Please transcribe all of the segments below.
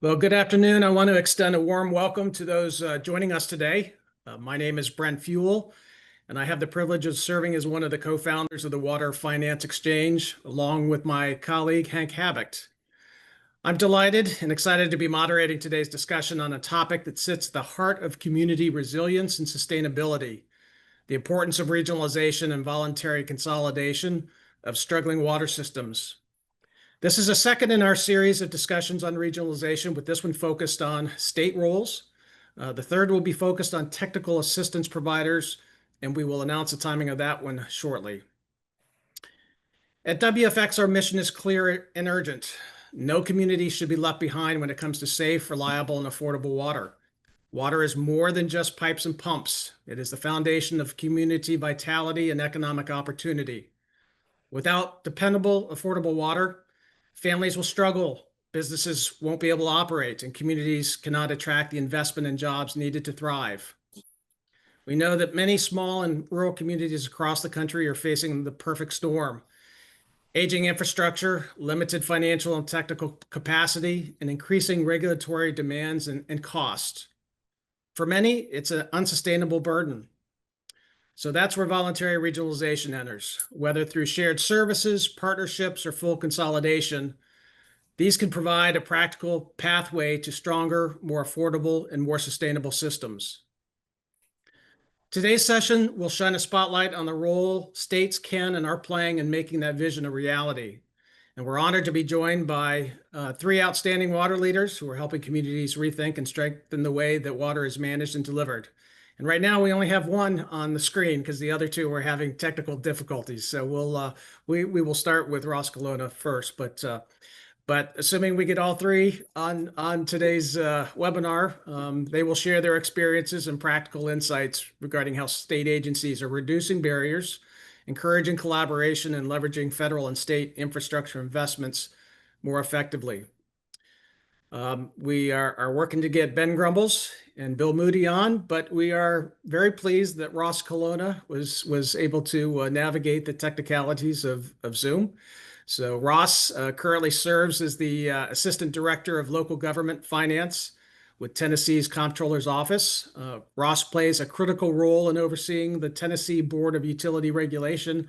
Well, good afternoon. I want to extend a warm welcome to those joining us today. My name is Brent Fuel, and I have the privilege of serving as one of the co-founders of the Water Finance Exchange, along with my colleague, Hank Habicht. I'm delighted and excited to be moderating today's discussion on a topic that sits at the heart of community resilience and sustainability, the importance of regionalization and voluntary consolidation of struggling water systems. This is a second in our series of discussions on regionalization, with this one focused on state roles. The third will be focused on technical assistance providers, and we will announce the timing of that one shortly. At WFX, our mission is clear and urgent. No community should be left behind when it comes to safe, reliable, and affordable water. Water is more than just pipes and pumps. It is the foundation of community vitality and economic opportunity. Without dependable, affordable water, families will struggle, businesses won't be able to operate, and communities cannot attract the investment and jobs needed to thrive. We know that many small and rural communities across the country are facing the perfect storm: aging infrastructure, limited financial and technical capacity, and increasing regulatory demands and costs. For many, it's an unsustainable burden. So that's where voluntary regionalization enters. Whether through shared services, partnerships, or full consolidation, these can provide a practical pathway to stronger, more affordable, and more sustainable systems. Today's session will shine a spotlight on the role states can and are playing in making that vision a reality. And we're honored to be joined by three outstanding water leaders who are helping communities rethink and strengthen the way that water is managed and delivered. And right now we only have one on the screen because the other two are having technical difficulties. So we will start with Ross Colonna first, but assuming we get all three on today's webinar, they will share their experiences and practical insights regarding how state agencies are reducing barriers, encouraging collaboration, and leveraging federal and state infrastructure investments more effectively. We are working to get Ben Grumbles and Bill Moody on, but we are very pleased that Ross Colonna was able to navigate the technicalities of Zoom. So Ross currently serves as the Assistant Director of Local Government Finance with Tennessee's Comptroller's Office. Ross plays a critical role in overseeing the Tennessee Board of Utility Regulation,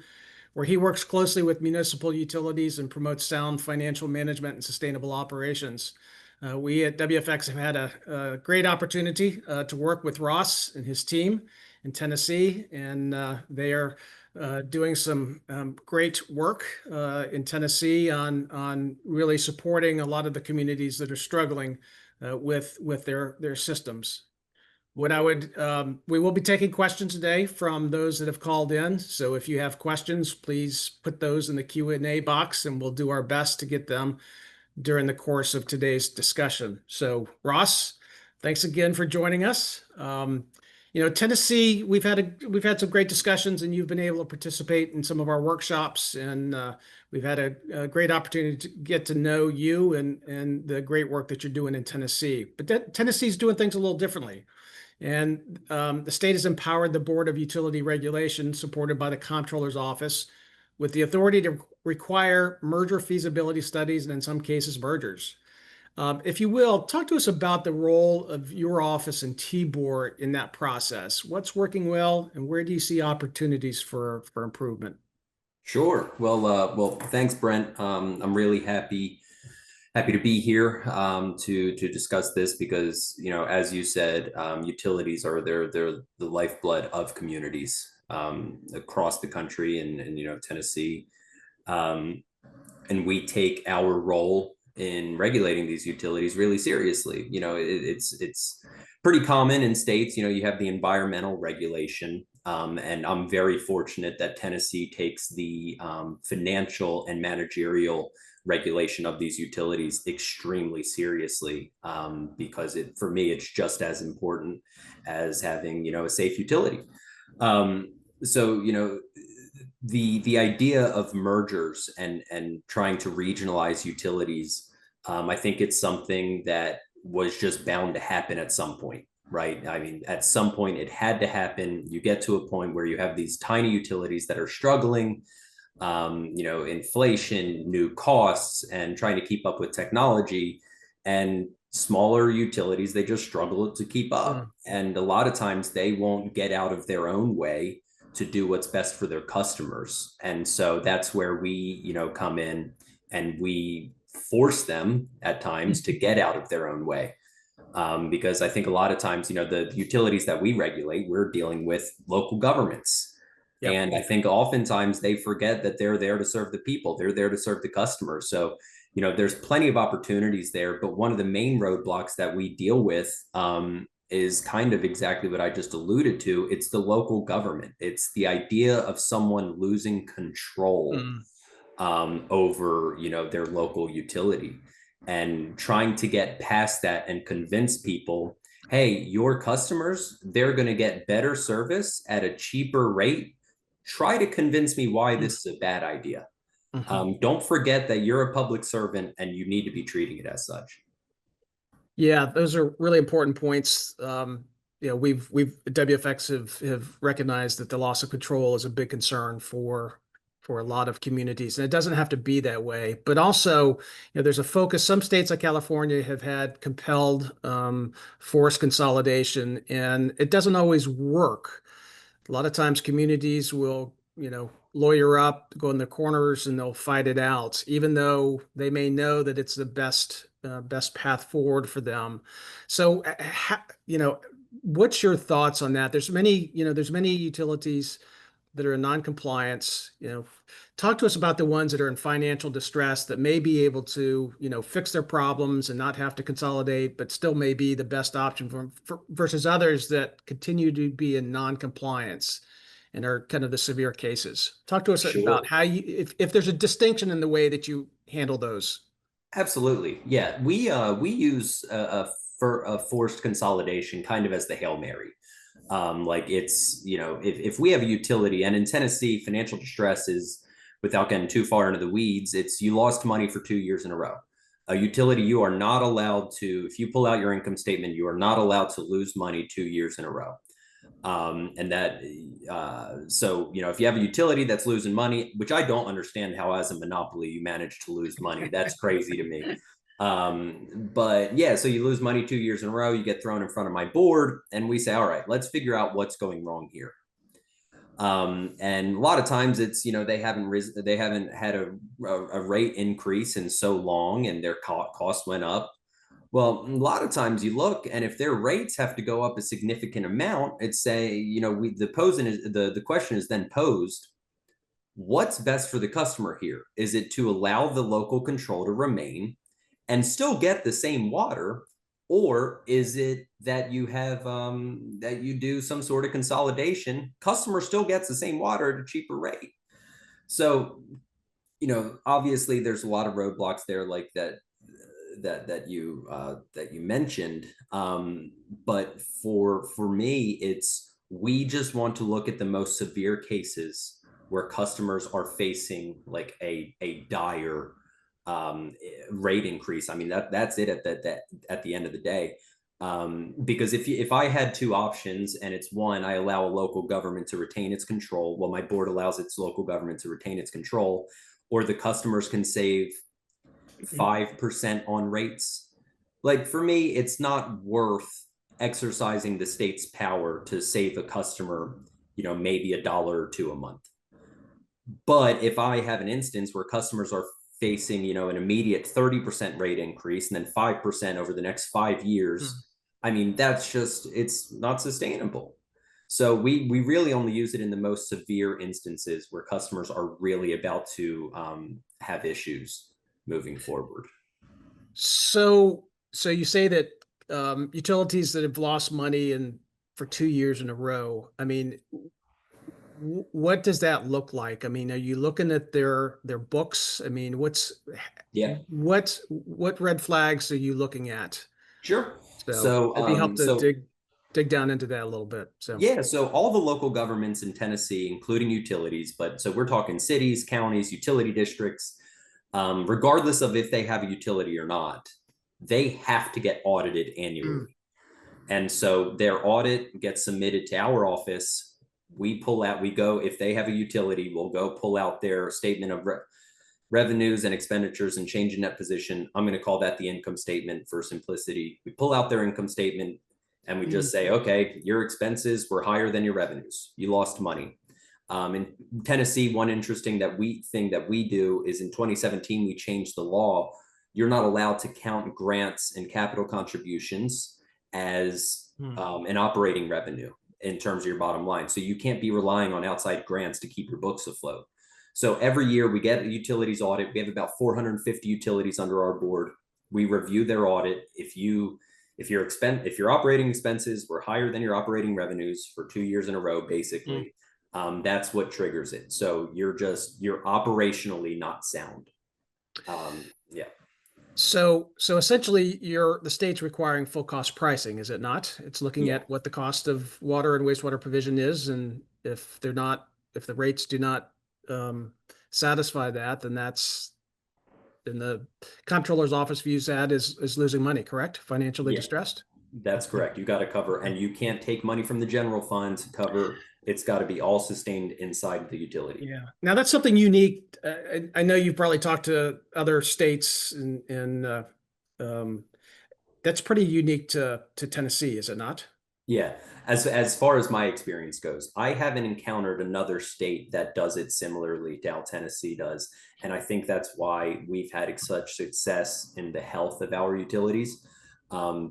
where he works closely with municipal utilities and promotes sound financial management and sustainable operations. We at WFX have had a great opportunity to work with Ross and his team in Tennessee, and they are doing some great work in Tennessee on really supporting a lot of the communities that are struggling with their systems. We will be taking questions today from those that have called in. So if you have questions, please put those in the Q&A box, and we'll do our best to get them during the course of today's discussion. So Ross, thanks again for joining us. Tennessee, we've had some great discussions, and you've been able to participate in some of our workshops, and we've had a great opportunity to get to know you and the great work that you're doing in Tennessee. But Tennessee's doing things a little differently. And the state has empowered the Board of Utility Regulation, supported by the Comptroller's Office, with the authority to require merger feasibility studies and in some cases mergers. If you will, talk to us about the role of your office and TBOR in that process. What's working well, and where do you see opportunities for improvement? Sure. Well, thanks, Brent. I'm really happy to be here to discuss this because, as you said, utilities are they're the lifeblood of communities across the country and Tennessee, and we take our role in regulating these utilities really seriously. It's pretty common in states. You have the environmental regulation, and I'm very fortunate that Tennessee takes the financial and managerial regulation of these utilities extremely seriously, because for me, it's just as important as having, a safe utility. So, the idea of mergers and trying to regionalize utilities, I think it's something that was just bound to happen at some point, right? I mean, at some point it had to happen. You get to a point where you have these tiny utilities that are struggling, inflation, new costs, and trying to keep up with technology. And Smaller utilities, they just struggle to keep up. Mm, And a lot of times they won't get out of their own way to do what's best for their customers. And so that's where we, come in and we force them at times to get out of their own way. Because I think a lot of times, the utilities that we regulate, we're dealing with local governments. yep. And I think oftentimes they forget that they're there to serve the people, they're there to serve the customers. So, there's plenty of opportunities there. But one of the main roadblocks that we deal with is kind of exactly what I just alluded to. It's the local government, it's the idea of someone losing control Mm, over their local utility, and trying to get past that and convince people, hey, your customers, they're going to get better service at a cheaper rate. Try to convince me why mm, this is a bad idea. mhm. Don't forget that you're a public servant and you need to be treating it as such. Yeah, those are really important points. We've WFX have recognized that the loss of control is a big concern for a lot of communities, and it doesn't have to be that way. But also, there's a focus. Some states like California have had compelled forest consolidation, and it doesn't always work. A lot of times communities will, lawyer up, go in the corners, and they'll fight it out, even though they may know that it's the best path forward for them. So, what's your thoughts on that? There's many utilities that are in non-compliance. Talk to us about the ones that are in financial distress that may be able to, fix their problems and not have to consolidate, but still may be the best option versus others that continue to be in non-compliance and are kind of the severe cases. Talk to us about Sure. how if there's a distinction in the way that you handle those. Absolutely. Yeah. We use for a forced consolidation kind of as the Hail Mary. Like it's, if we have a utility, and in Tennessee, financial distress is, without getting too far into the weeds, it's you lost money for 2 years in a row. A utility, you are not allowed to, if you pull out your income statement, you are not allowed to lose money 2 years in a row. And that, so, if you have a utility that's losing money, which I don't understand how as a monopoly you manage to lose money, that's crazy to me. But yeah, so you lose money 2 years in a row, you get thrown in front of my board, and we say, all right, let's figure out what's going wrong here. And a lot of times it's, they haven't had a rate increase in so long, and their cost went up. Well, a lot of times you look, and if their rates have to go up a significant amount, it's say, the question is then posed, what's best for the customer here? Is it to allow the local control to remain and still get the same water, or is it that you have that you do some sort of consolidation? Customer still gets the same water at a cheaper rate. So, obviously there's a lot of roadblocks there, like that you mentioned. But for me, it's, we just want to look at the most severe cases where customers are facing like a dire rate increase. I mean, that's it at the end of the day. Because if I had two options, and it's one, I allow a local government to retain its control, well, my board allows its local government to retain its control, or the customers can save 5% on rates. Like for me, it's not worth exercising the state's power to save a customer, maybe $1 or $2 a month. But if I have an instance where customers are facing, an immediate 30% rate increase and then 5% over the next 5 years, I mean, it's not sustainable. So we really only use it in the most severe instances where customers are really about to have issues moving forward. So you say that utilities that have lost money and for 2 years in a row. I mean, what does that look like? I mean, are you looking at their books? I mean, Yeah, what red flags are you looking at? sure. So So, it'd be help to so dig down into that a little bit. So yeah, so all the local governments in Tennessee, including utilities, but so we're talking cities, counties, utility districts, regardless of if they have a utility or not, they have to get audited mm, annually. And so their audit gets submitted to our office. We pull out, we go, if they have a utility, we'll go pull out their statement of revenues and expenditures and change in net position. I'm going to call that the income statement for simplicity. We pull out their income statement and we just say, okay, your expenses were higher than your revenues. You lost money. In Tennessee, one interesting thing that we do is in 2017, we changed the law. You're not allowed to count grants and capital contributions as an operating revenue in terms of your bottom line. So you can't be relying on outside grants to keep your books afloat. So every year we get a utilities audit. We have about 450 utilities under our board. We review their audit. If your operating expenses were higher than your operating revenues for 2 years in a row, basically, that's what triggers it. So you're operationally not sound. Yeah. So essentially the state's requiring full cost pricing, is it not? It's looking at what the cost of water and wastewater provision is, and if the rates do not satisfy that, then the comptroller's office views that is losing money, correct? Financially distressed? That's correct. You got to cover, and you can't take money from the general fund to cover. It's got to be all sustained inside the utility. Yeah. Now that's something unique. I know you've probably talked to other states, and that's pretty unique to Tennessee, is it not? Yeah. As far as my experience goes, I haven't encountered another state that does it similarly to how Tennessee does. And I think that's why we've had such success in the health of our utilities.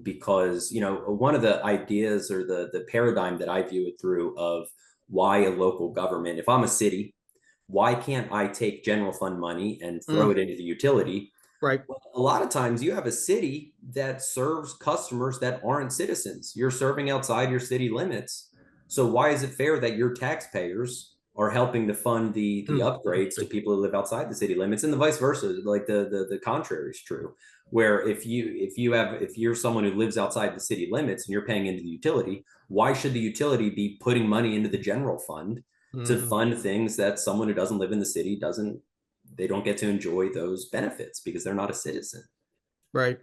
Because, one of the ideas or the paradigm that I view it through of why a local government, if I'm a city, why can't I take general fund money and throw it into the utility? Right. Well, a lot of times you have a city that serves customers that aren't citizens. You're serving outside your city limits. So why is it fair that your taxpayers are helping to fund the upgrades to people who live outside the city limits, and the vice versa? Like the contrary is true, where if you're someone who lives outside the city limits and you're paying into the utility, why should the utility be putting money into the general fund to fund things that someone who doesn't live in the city they don't get to enjoy those benefits because they're not a citizen? Right.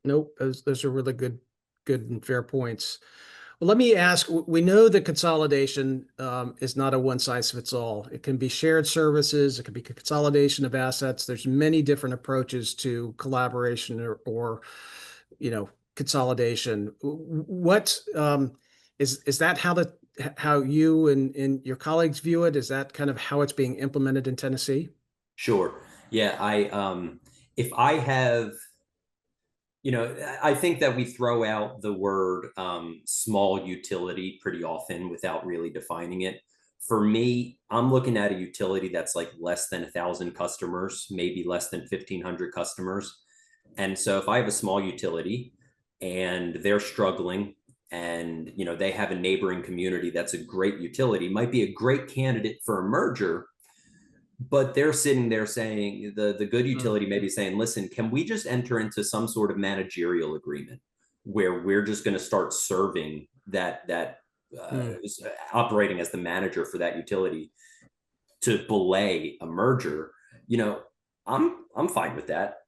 Nope. Those are really good and fair points. Well, let me ask, we know that consolidation is not a one size fits all. It can be shared services. It can be consolidation of assets. There's many different approaches to collaboration or consolidation. What is that how you and your colleagues view it? Is that kind of how it's being implemented in Tennessee? Sure. Yeah. If I have, I think that we throw out the word small utility pretty often without really defining it. For me, I'm looking at a utility that's like less than 1,000 customers, maybe less than 1,500 customers. And so if I have a small utility and they're struggling and, they have a neighboring community that's a great utility, might be a great candidate for a merger, but they're sitting there saying the good utility may be saying, listen, can we just enter into some sort of managerial agreement where we're just going to start serving that operating as the manager for that utility to belay a merger? I'm fine with that,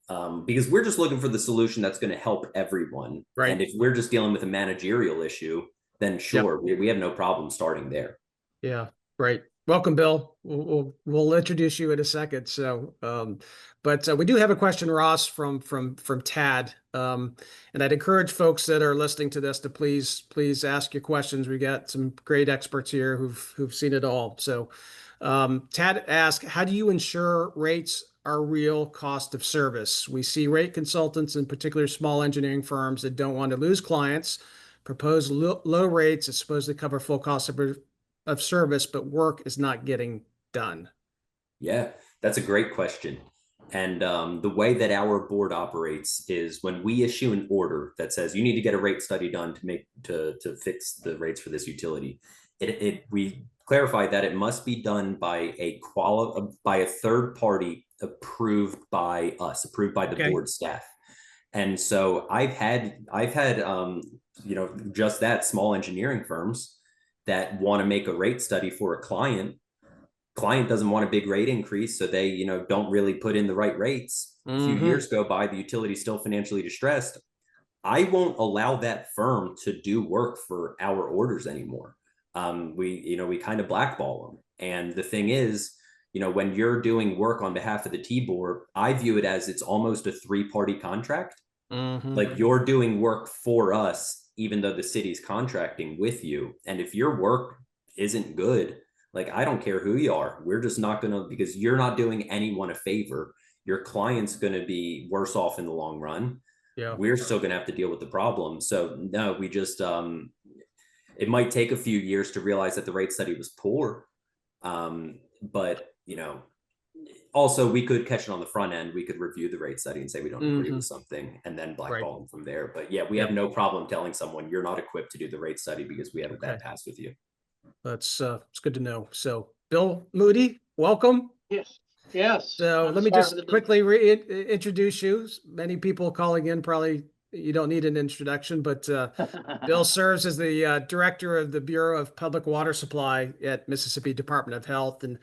because we're just looking for the solution that's going to help everyone. Right. And if we're just dealing with a managerial issue, then sure, we have no problem starting there. Yeah, right. Welcome, Bill. We'll introduce you in a second. So, but we do have a question, Ross, from Tad, and I'd encourage folks that are listening to this to please ask your questions. We got some great experts here who've seen it all. So, Tad asked, how do you ensure rates are real cost of service? We see rate consultants, in particular small engineering firms that don't want to lose clients, propose low rates that supposedly cover full cost of service, but work is not getting done. Yeah, that's a great question. And the way that our board operates is when we issue an order that says you need to get a rate study done to fix the rates for this utility, we clarify that it must be done by a third party approved by us, approved by the board staff. And so I've had just that, small engineering firms that want to make a rate study for a client doesn't want a big rate increase, so they don't really put in the right rates. A few years go by, the utility's still financially distressed. I won't allow that firm to do work for our orders anymore. We kind of blackball them. And the thing is, when you're doing work on behalf of the T-board, I view it as it's almost a three-party contract. Like you're doing work for us, even though the city's contracting with you. And if your work isn't good, like I don't care who you are, we're just not going to, because you're not doing anyone a favor. Your client's going to be worse off in the long run. Yeah. We're still going to have to deal with the problem. So no, we just, it might take a few years to realize that the rate study was poor. But, also we could catch it on the front end. We could review the rate study and say we don't agree with something and then blackball them from there. But yeah, we have no problem telling someone you're not equipped to do the rate study because we have a bad past with you. That's it's good to know. So Bill Moody, welcome. Yes. Yes. So let me just quickly introduce you. Many people calling in probably you don't need an introduction, but Bill serves as the director of the Bureau of Public Water Supply at Mississippi Department of Health, and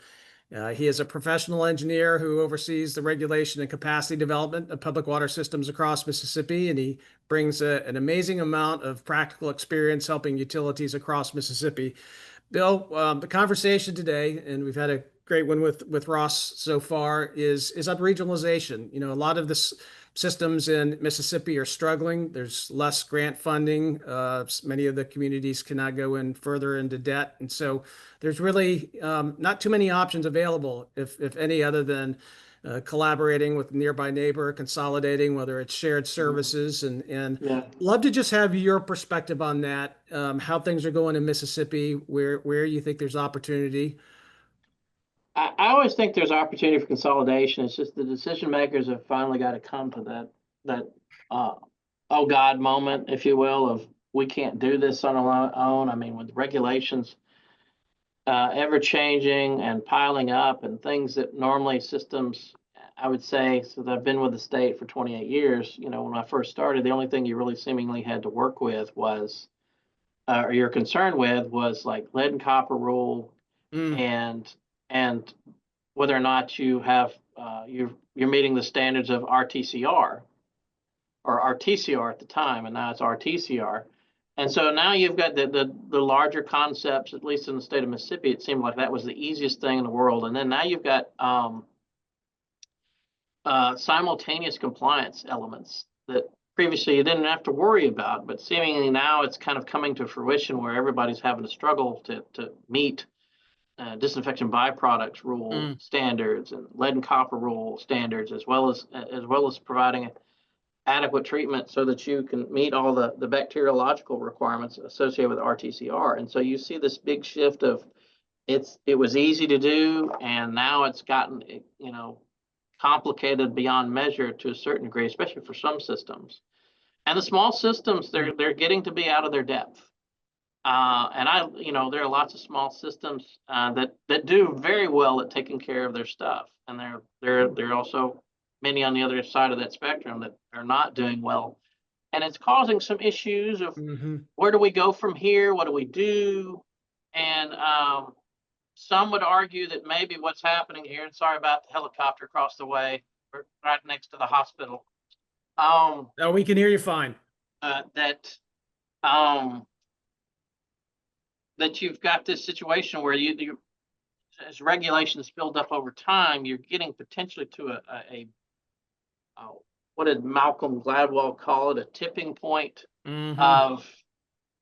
he is a professional engineer who oversees the regulation and capacity development of public water systems across Mississippi, and he brings an amazing amount of practical experience helping utilities across Mississippi. Bill, the conversation today, and we've had a great one with Ross so far, is on regionalization. A lot of the systems in Mississippi are struggling. There's less grant funding. Many of the communities cannot go in further into debt, and so there's really not too many options available, if any, other than collaborating with nearby neighbor, consolidating, whether it's shared services, and love to just have your perspective on that, how things are going in Mississippi, where you think there's opportunity. I always think there's opportunity for consolidation. It's just the decision makers have finally got to come to that oh God moment, if you will, of we can't do this on our own. I mean, with regulations ever changing and piling up and things that normally systems, I would say, so that I've been with the state for 28 years, when I first started, the only thing you really seemingly had to work with was, or you're concerned with was like lead and copper rule and whether or not you have, you're meeting the standards of RTCR or RTCR at the time, and now it's RTCR. And so now you've got the larger concepts, at least in the state of Mississippi. It seemed like that was the easiest thing in the world. And then now you've got simultaneous compliance elements that previously you didn't have to worry about, but seemingly now it's kind of coming to fruition where everybody's having to struggle to meet disinfection byproducts rule standards and lead and copper rule standards, as well as providing adequate treatment so that you can meet all the bacteriological requirements associated with RTCR. And so you see this big shift of it was easy to do, and now it's gotten complicated beyond measure to a certain degree, especially for some systems. And the small systems, they're getting to be out of their depth. And there are lots of small systems that do very well at taking care of their stuff, and there are also many on the other side of that spectrum that are not doing well, and it's causing some issues of where do we go from here? What do we do? And some would argue that maybe what's happening here, and sorry about the helicopter across the way, we're right next to the hospital. Oh, we can hear you fine. That you've got this situation where you as regulations build up over time, you're getting potentially to a what did Malcolm Gladwell call it? A tipping point of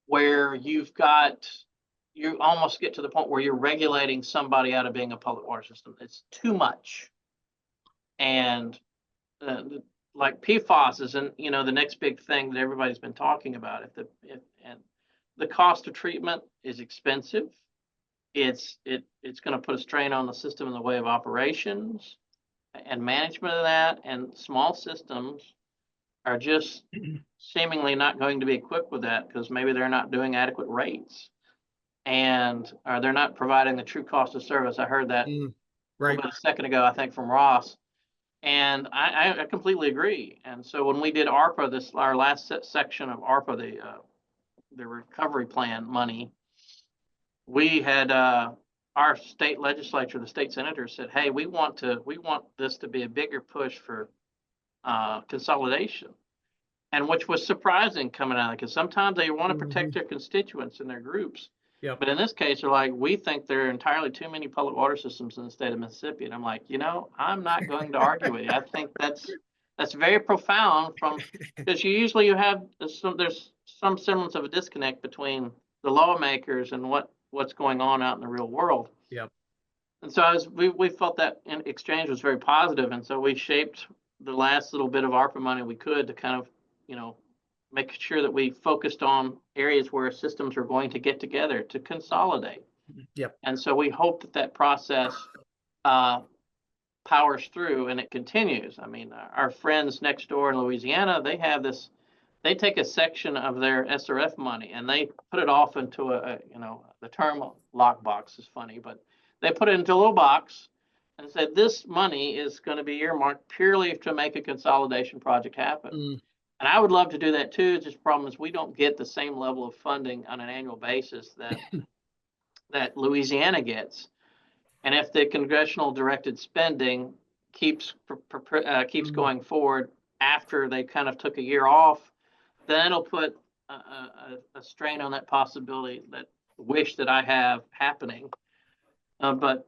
where you almost get to the point where you're regulating somebody out of being a public water system. It's too much. And like PFAS is, the next big thing that everybody's been talking about. And the cost of treatment is expensive. It's going to put a strain on the system in the way of operations and management of that. And small systems are just seemingly not going to be equipped with that because maybe they're not doing adequate rates, and they're not providing the true cost of service. I heard that about a second ago, I think, from Ross. And I completely agree. And so when we did ARPA, our last section of ARPA, the recovery plan money, we had our state legislature, the state senators said, "Hey, we want this to be a bigger push for consolidation," and which was surprising coming out of it, because sometimes they want to protect their constituents and their groups, Yep. But in this case, they're like, we think there are entirely too many public water systems in the state of Mississippi. And I'm like, I'm not going to argue with you. I think that's very profound because you have there's some semblance of a disconnect between the lawmakers and what's going on out in the real world. Yep. And so we felt that exchange was very positive, and so we shaped the last little bit of ARPA money we could to kind of, make sure that we focused on areas where systems are going to get together to consolidate. Yep. And so we hope that process powers through and it continues. I mean, our friends next door in Louisiana, they take a section of their SRF money and they put it off into the term lockbox is funny, but they put it into a little box and said, this money is going to be earmarked purely to make a consolidation project happen. Mm. And I would love to do that too. Just the problem is we don't get the same level of funding on an annual basis that Louisiana gets. And if the congressional directed spending keeps going forward after they kind of took a year off, then it'll put a strain on that possibility, that wish that I have happening. But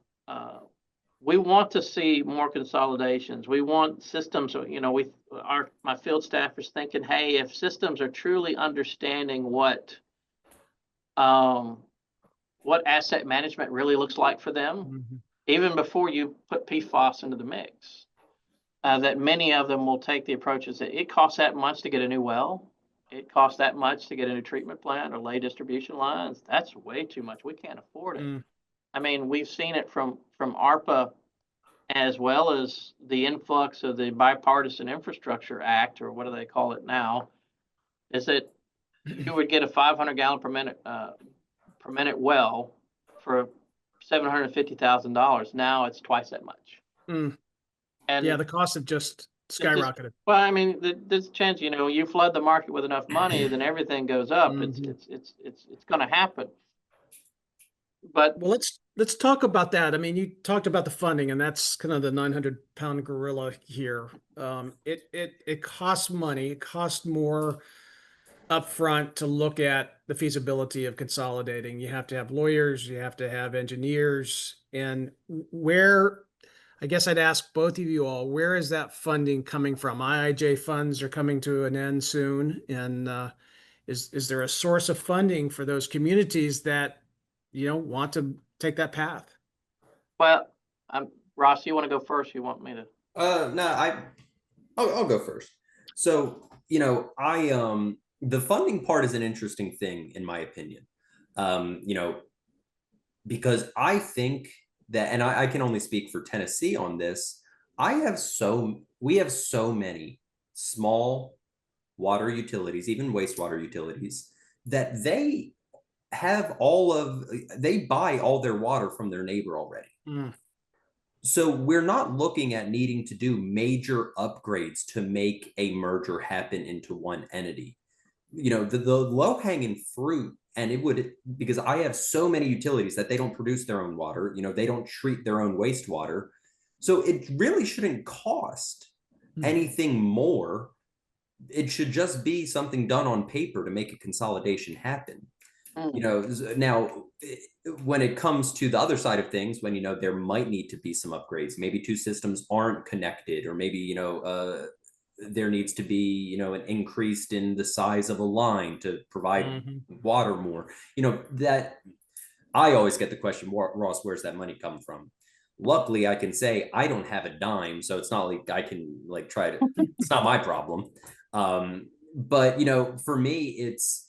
we want to see more consolidations. We want systems. My field staff is thinking, hey, if systems are truly understanding what asset management really looks like for them, Mm-hmm. even before you put PFAS into the mix, that many of them will take the approaches that it costs that much to get a new well. It costs that much to get a new treatment plant or lay distribution lines. That's way too much. We can't afford it. Mm. I mean, we've seen it from ARPA, as well as the influx of the Bipartisan Infrastructure Act, or what do they call it now, is that you would get a 500 gallon per minute well for $750,000. Now it's twice that much. Mm. And yeah, the costs have just skyrocketed. Well, I mean, there's a chance, you flood the market with enough money, then everything goes up. Mm-hmm. It's going to happen. But well, let's talk about that. I mean, you talked about the funding, and that's kind of the 900-pound gorilla here. It costs money. It costs more upfront to look at the feasibility of consolidating. You have to have lawyers, you have to have engineers, and I guess I'd ask both of you all, where is that funding coming from? IIJ funds are coming to an end soon, and is there a source of funding for those communities that want to take that path? Well, Ross, you want to go first? You want me to? No, I'll go first. So, the funding part is an interesting thing, in my opinion. Because I think that, and I can only speak for Tennessee on this, we have so many small water utilities, even wastewater utilities, that they buy all their water from their neighbor already. Mm. So we're not looking at needing to do major upgrades to make a merger happen into one entity. The low-hanging fruit, and it would, because I have so many utilities that they don't produce their own water, they don't treat their own wastewater. So it really shouldn't cost anything more. It should just be something done on paper to make a consolidation happen. Now, when it comes to the other side of things, when, there might need to be some upgrades, maybe two systems aren't connected, or maybe, there needs to be, an increase in the size of a line to provide water more, that I always get the question, Ross, where's that money come from? Luckily, I can say I don't have a dime, so it's not like I can try to, it's not my problem. But, for me, it's,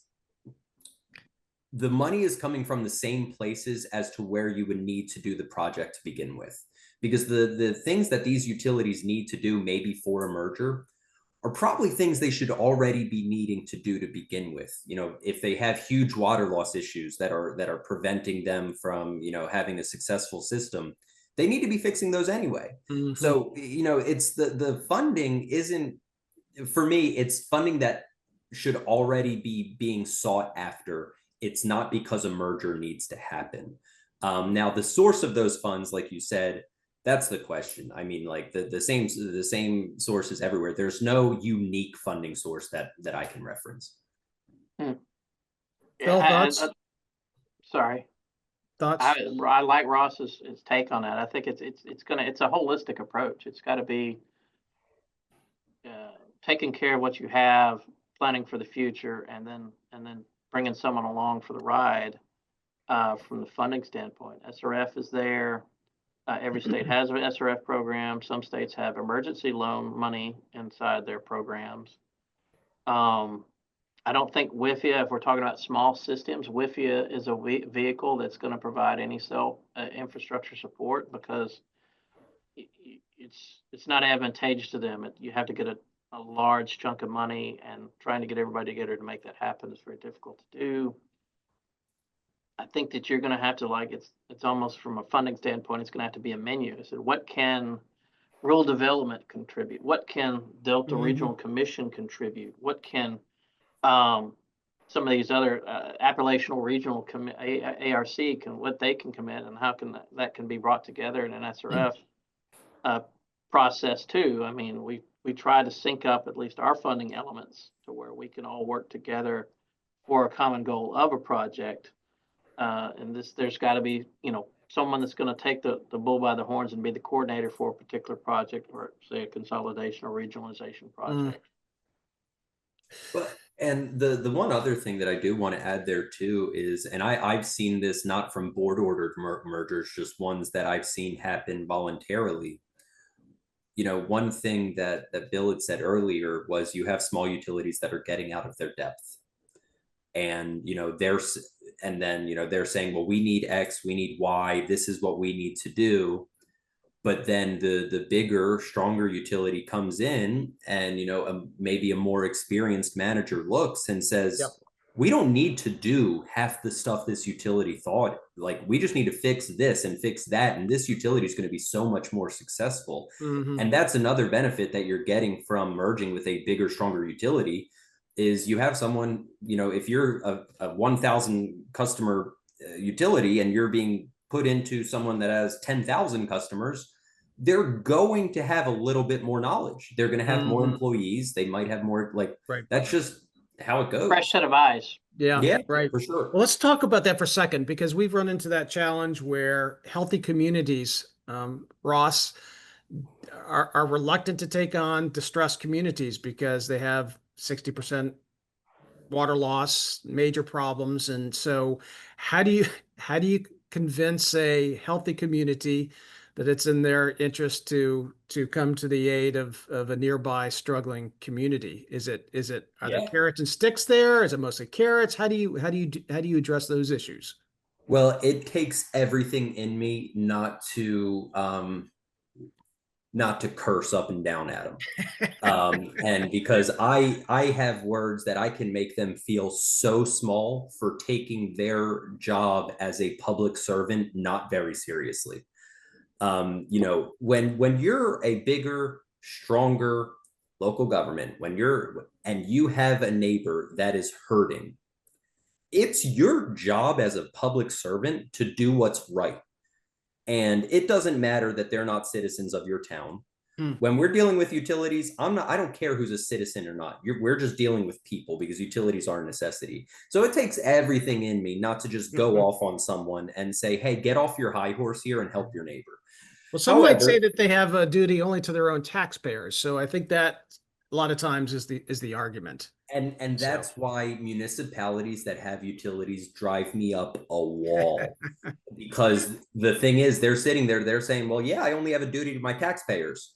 the money is coming from the same places as to where you would need to do the project to begin with. Because the things that these utilities need to do, maybe for a merger, are probably things they should already be needing to do to begin with. If they have huge water loss issues that are preventing them from, having a successful system, they need to be fixing those anyway. Mm-hmm. So, it's the funding isn't, for me, it's funding that should already be being sought after. It's not because a merger needs to happen. Now, the source of those funds, like you said, that's the question. I mean, the same sources everywhere. There's no unique funding source that I can reference. Phil, thoughts? Sorry. Thoughts? I like Ross's his take on that. I think it's a holistic approach. It's got to be taking care of what you have, planning for the future, and then bringing someone along for the ride from the funding standpoint. SRF is there. Every state has an SRF program. Some states have emergency loan money inside their programs. I don't think WIFIA, if we're talking about small systems, WIFIA is a vehicle that's going to provide any infrastructure support because it's not advantageous to them. You have to get a large chunk of money, and trying to get everybody together to make that happen is very difficult to do. I think that you're going to have to it's almost from a funding standpoint, it's going to have to be a menu. So what can rural development contribute? What can Delta Regional Commission contribute? What can some of these other Appalachian Regional ARC what they can commit, and how can that can be brought together in an SRF process too. I mean, we try to sync up at least our funding elements to where we can all work together for a common goal of a project. And there's got to be, someone that's going to take the bull by the horns and be the coordinator for a particular project, or say a consolidation or regionalization project. But and the one other thing that I do want to add there too is, and I've seen this not from board ordered mergers, just ones that I've seen happen voluntarily. One thing that Bill had said earlier was you have small utilities that are getting out of their depth, and they're saying, well, we need X, we need Y, this is what we need to do. But then the bigger, stronger utility comes in, and maybe a more experienced manager looks and says, Yep. we don't need to do half the stuff this utility thought. Like, we just need to fix this and fix that, and this utility is going to be so much more successful. And that's another benefit that you're getting from merging with a bigger, stronger utility, is you have someone, if you're a 1,000 customer utility and you're being put into someone that has 10,000 customers, they're going to have a little bit more knowledge. They're going to have more employees. They might have more, Right. That's just how it goes. Fresh set of eyes. Yeah, right. For sure. Well, let's talk about that for a second, because we've run into that challenge where healthy communities, Ross, are reluctant to take on distressed communities because they have 60% water loss, major problems. And so how do you convince a healthy community that it's in their interest to come to the aid of a nearby struggling community? Are there carrots and sticks there? Is it mostly carrots? How do you address those issues? Well, it takes everything in me not to curse up and down at them. And because I have words that I can make them feel so small for taking their job as a public servant not very seriously. When you're a bigger, stronger local government, and you have a neighbor that is hurting, it's your job as a public servant to do what's right. And it doesn't matter that they're not citizens of your town. When we're dealing with utilities, I don't care who's a citizen or not. We're just dealing with people, because utilities are a necessity. So it takes everything in me not to just go off on someone and say, hey, get off your high horse here and help your neighbor. Well, some might say that they have a duty only to their own taxpayers. So I think that a lot of times is the argument. And that's why municipalities that have utilities drive me up a wall. Because the thing is, they're sitting there, they're saying, well, yeah, I only have a duty to my taxpayers.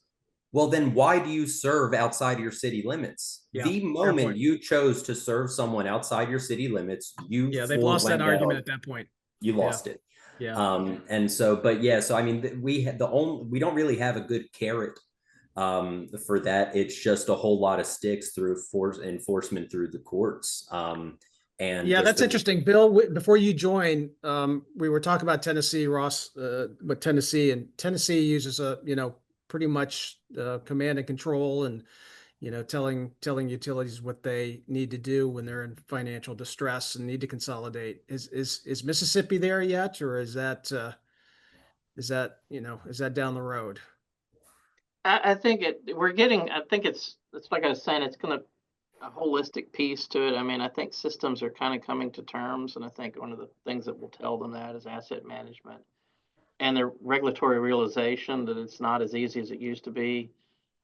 Well, then why do you serve outside your city limits? Yeah, the moment you chose to serve someone outside your city limits, they've lost that argument at that point. You lost it. Yeah. And so, so I mean, we don't really have a good carrot for that. It's just a whole lot of sticks through enforcement through the courts. And yeah, that's interesting. Bill, before you join, we were talking about Tennessee, Ross, but Tennessee uses pretty much command and control, and telling utilities what they need to do when they're in financial distress and need to consolidate. Is Mississippi there yet, or is that down the road? I think it's like I was saying, it's going to a holistic piece to it. I mean, I think systems are kind of coming to terms, and I think one of the things that will tell them that is asset management and the regulatory realization that it's not as easy as it used to be.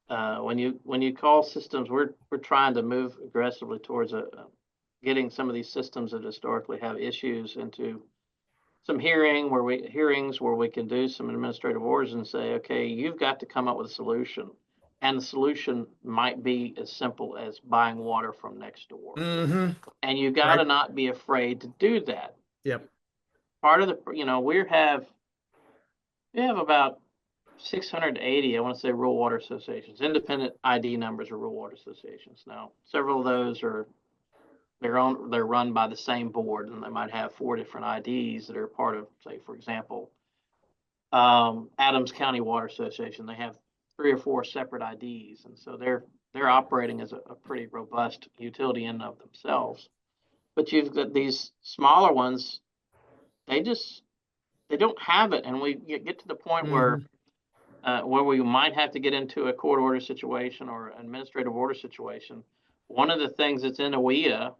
When you call systems, we're trying to move aggressively towards getting some of these systems that historically have issues into some hearings where we can do some administrative orders and say, okay, you've got to come up with a solution, and the solution might be as simple as buying water from next door, and you got to not be afraid to do that. Yep. Part of the, we have about 680, I want to say, rural water associations, independent ID numbers of rural water associations. Now, several of those are they're run by the same board, and they might have 4 different IDs that are part of, say, for example, Adams County Water Association. They have 3 or 4 separate IDs, and so they're operating as a pretty robust utility in and of themselves. But you've got these smaller ones, they don't have it, and we get to the point where we might have to get into a court order situation or an administrative order situation. One of the things that's in AWIA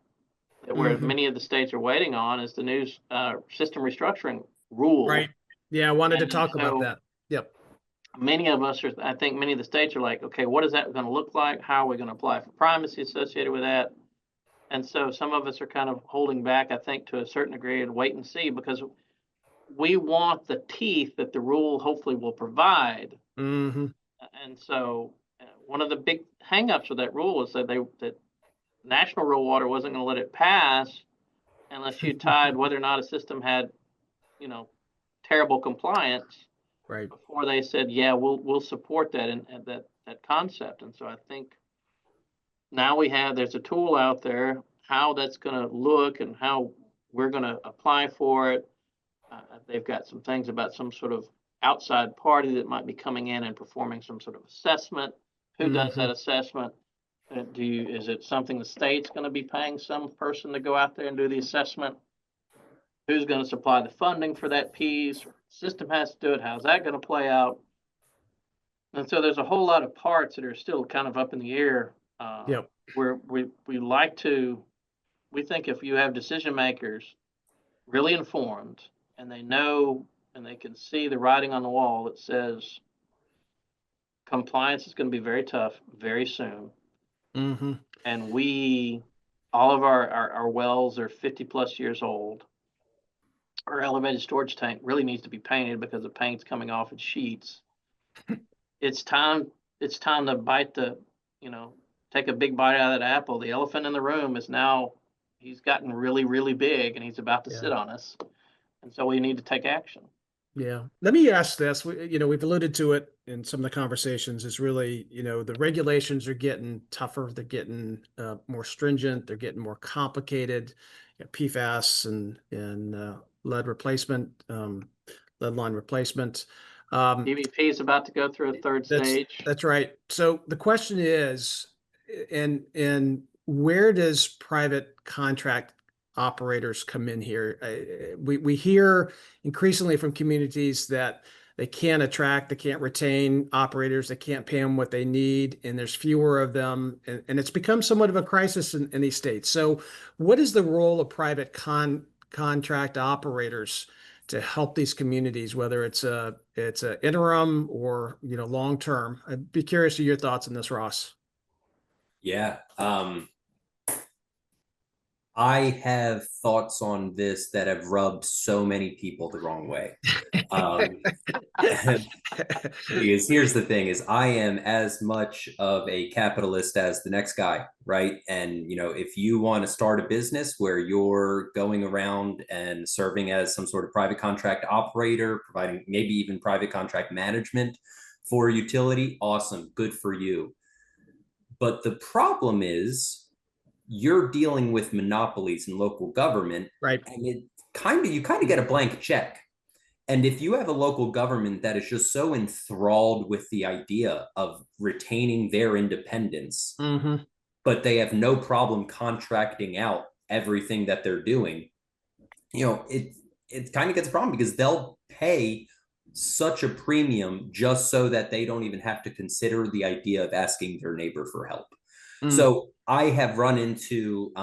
where many of the states are waiting on is the new system restructuring rule. Right. Yeah, I wanted to talk about that. Yep. Many of us are, I think many of the states are like, okay, what is that going to look like? How are we going to apply for primacy associated with that? And so some of us are kind of holding back, I think, to a certain degree, and wait and see, because we want the teeth that the rule hopefully will provide. And so one of the big hangups with that rule is that that National Rural Water wasn't going to let it pass unless you tied whether or not a system had, terrible compliance, right, before they said, yeah, we'll support that and that concept. And so I think now there's a tool out there, how that's going to look and how we're going to apply for it. They've got some things about some sort of outside party that might be coming in and performing some sort of assessment. Who does that assessment? Is it something the state's going to be paying some person to go out there and do the assessment? Who's going to supply the funding for that piece? System has to do it. How's that going to play out? And so there's a whole lot of parts that are still kind of up in the air. Where we think if you have decision makers really informed and they know and they can see the writing on the wall that says compliance is going to be very tough very soon. And all of our wells are 50 plus years old. Our elevated storage tank really needs to be painted because the paint's coming off its sheets. It's time to take a big bite out of that apple. The elephant in the room is now, he's gotten really, really big, and he's about to sit on us. And so we need to take action. Yeah. Let me ask this. We've alluded to it in some of the conversations, is really, the regulations are getting tougher. They're getting more stringent. They're getting more complicated. PFAS and lead replacement, lead line replacement. EVP is about to go through a third stage. That's right. So the question is, and where does private contract operators come in here? We hear increasingly from communities that they can't attract, they can't retain operators, they can't pay them what they need, and there's fewer of them, and it's become somewhat of a crisis in these states. So what is the role of private contract operators to help these communities, whether it's a interim or long term? I'd be curious to your thoughts on this, Ross. Yeah. I have thoughts on this that have rubbed so many people the wrong way. Because here's the thing is, I am as much of a capitalist as the next guy, right? And, if you want to start a business where you're going around and serving as some sort of private contract operator, providing maybe even private contract management for a utility, awesome, good for you. But the problem is, you're dealing with monopolies in local government, right? And you kind of get a blank check. And if you have a local government that is just so enthralled with the idea of retaining their independence, but they have no problem contracting out everything that they're doing, it kind of gets a problem, because they'll pay such a premium just so that they don't even have to consider the idea of asking their neighbor for help. So I have run into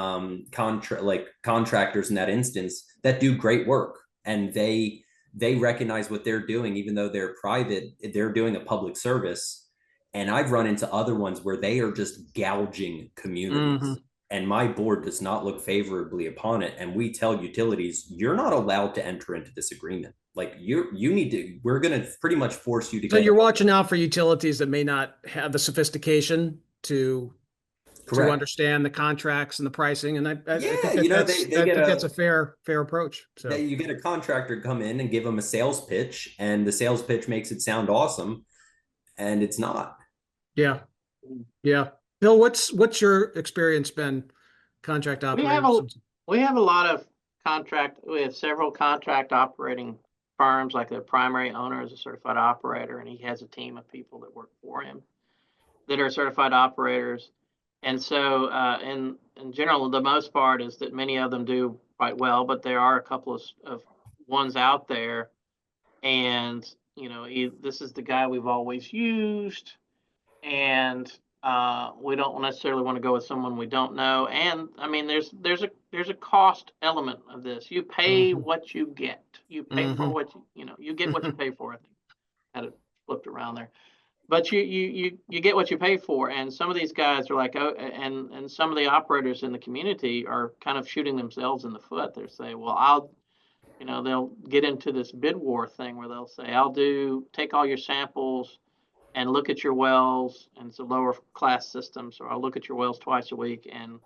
contractors in that instance that do great work, and they recognize what they're doing, even though they're private, they're doing a public service. And I've run into other ones where they are just gouging communities. Mm-hmm. And my board does not look favorably upon it. And we tell utilities, you're not allowed to enter into this agreement. Like you need to, we're going to pretty much force you to So get. you're watching out for utilities that may not have the sophistication to Correct. understand the contracts and the pricing. And I think Yeah, they get that's a fair approach. So that you get a contractor come in and give them a sales pitch, and the sales pitch makes it sound awesome, and it's not. yeah. Yeah. Bill, what's your experience been contract We have a operators? we have a lot of we have several contract operating firms, like the primary owner is a certified operator, and he has a team of people that work for him that are certified operators. And so, in general, the most part is that many of them do quite well, but there are a couple of ones out there, and this is the guy we've always used, and we don't necessarily want to go with someone we don't know. And I mean, there's a cost element of this. You pay Mm-hmm. what you get. You pay for what you get what you pay for. I think I had it flipped around there, but you get what you pay for. And some of these guys are like, oh, and some of the operators in the community are kind of shooting themselves in the foot. They're saying, well, they'll get into this bid war thing where they'll say, I'll take all your samples and look at your wells, and it's a lower class system, so I'll look at your wells twice a week, and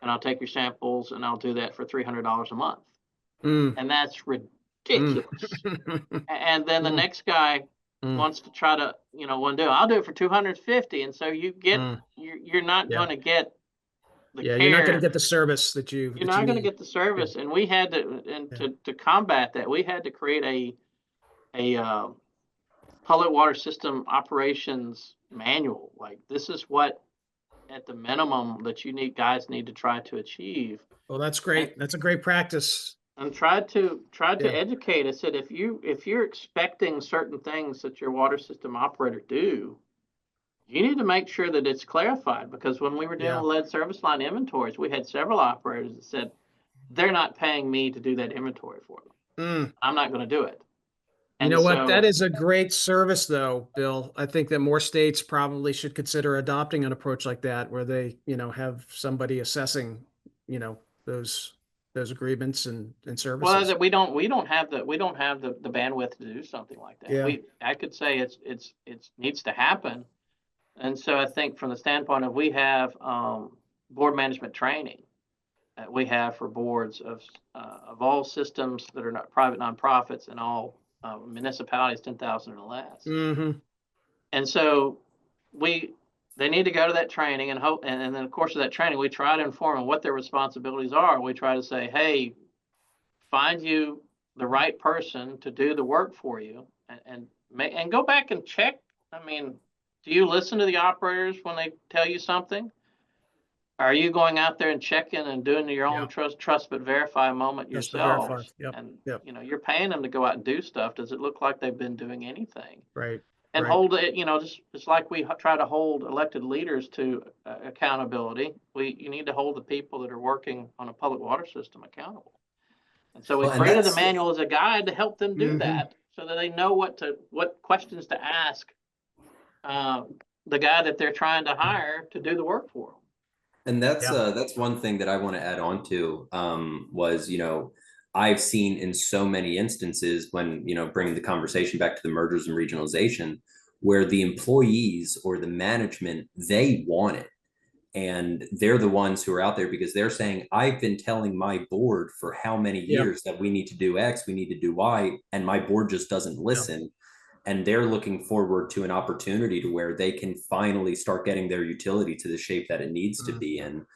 I'll take your samples, and I'll do that for $300 a month. And that's ridiculous. And then the next guy wants to try to, I'll do it for 250. And so you're not going to get the care. You're not going to get the service that you're not going to get the service. And we had to combat that, we had to create a public water system operations manual. Like, this is what at the minimum that guys need to try to achieve. Well, that's great. That's a great practice. And tried to educate us that if you're expecting certain things that your water system operator do, you need to make sure that it's clarified. Because when we were doing lead service line inventories, we had several operators that said, they're not paying me to do that inventory for them. I'm not going to do it. You know what? That is a great service, though, Bill. I think that more states probably should consider adopting an approach like that, where they, have somebody assessing, those agreements and services. Well, that we don't have the bandwidth to do something like that. Yeah. I could say it needs to happen. And so I think from the standpoint of, we have board management training that we have for boards of all systems that are not private nonprofits, and all municipalities 10,000 or less. And so they need to go to that training, and then in the course of that training, we try to inform them what their responsibilities are. We try to say, hey, find you the right person to do the work for you, and go back and check. I mean, do you listen to the operators when they tell you something? Are you going out there and checking and doing your own trust but verify moment yourselves? And you're paying them to go out and do stuff. Does it look like they've been doing anything? Right. And hold it, just like we try to hold elected leaders to accountability. You need to hold the people that are working on a public water system accountable. And so we created the manual as a guide to help them do that, so that they know what questions to ask the guy that they're trying to hire to do the work for them. And that's one thing that I want to add on to, was, I've seen in so many instances when, bringing the conversation back to the mergers and regionalization, where the employees or the management, they want it. And they're the ones who are out there because they're saying, I've been telling my board for how many years that we need to do X, we need to do Y, and my board just doesn't listen. And they're looking forward to an opportunity to where they can finally start getting their utility to the shape that it needs to be in.